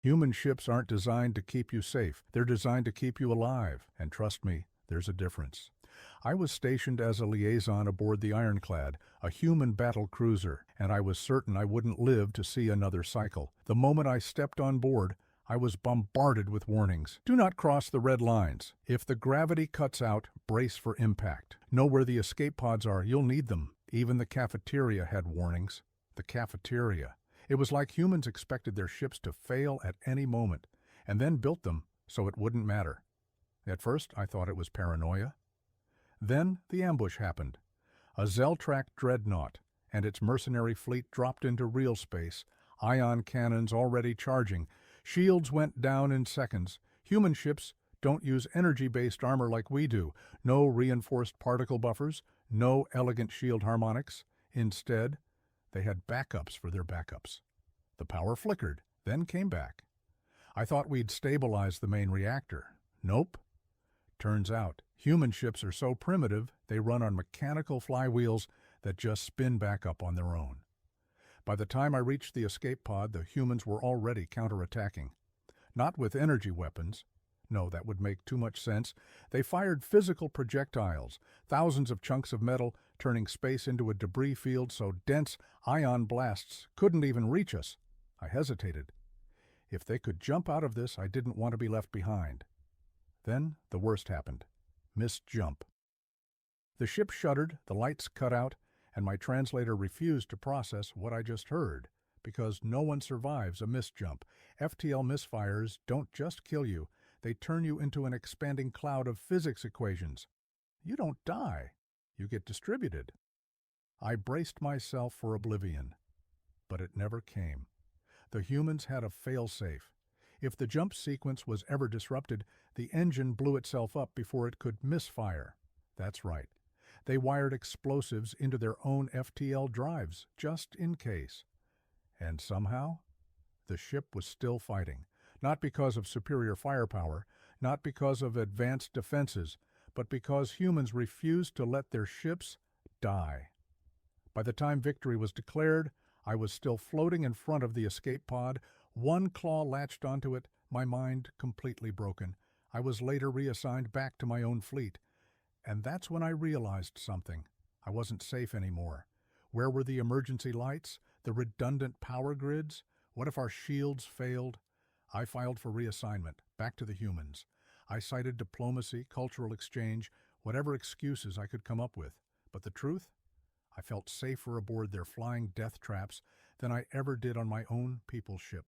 Human ships aren't designed to keep you safe. They're designed to keep you alive. And trust me, there's a difference. I was stationed as a liaison aboard the Ironclad, a human battle cruiser, and I was certain I wouldn't live to see another cycle. The moment I stepped on board, I was bombarded with warnings. Do not cross the red lines. If the gravity cuts out, brace for impact. Know where the escape pods are. You'll need them. Even the cafeteria had warnings. The cafeteria. It was like humans expected their ships to fail at any moment, and then built them so it wouldn't matter. At first, I thought it was paranoia. Then the ambush happened. A Deathtrap dreadnought and its mercenary fleet dropped into real space, ion cannons already charging. Shields went down in seconds. Human ships don't use energy-based armor like we do. No reinforced particle buffers, no elegant shield harmonics. Instead, they had backups for their backups. The power flickered, then came back. I thought we'd stabilize the main reactor. Nope. Turns out, human ships are so primitive they run on mechanical flywheels that just spin back up on their own. By the time I reached the escape pod, the humans were already counterattacking. Not with energy weapons. No, that would make too much sense. They fired physical projectiles, thousands of chunks of metal turning space into a debris field so dense ion blasts couldn't even reach us. I hesitated. If they could jump out of this, I didn't want to be left behind. Then the worst happened. Missed jump. The ship shuddered, the lights cut out, and my translator refused to process what I just heard, because no one survives a missed jump. FTL misfires don't just kill you, they turn you into an expanding cloud of physics equations. You don't die. You get distributed. I braced myself for oblivion, but it never came. The humans had a fail-safe. If the jump sequence was ever disrupted, the engine blew itself up before it could misfire. That's right. They wired explosives into their own FTL drives, just in case. And somehow, the ship was still fighting. Not because of superior firepower, not because of advanced defenses, but because humans refused to let their ships die. By the time victory was declared, I was still floating in front of the escape pod, one claw latched onto it, my mind completely broken. I was later reassigned back to my own fleet. And that's when I realized something. I wasn't safe anymore. Where were the emergency lights? The redundant power grids? What if our shields failed? I filed for reassignment, back to the humans. I cited diplomacy, cultural exchange, whatever excuses I could come up with. But the truth? I felt safer aboard their flying death traps than I ever did on my own people's ship.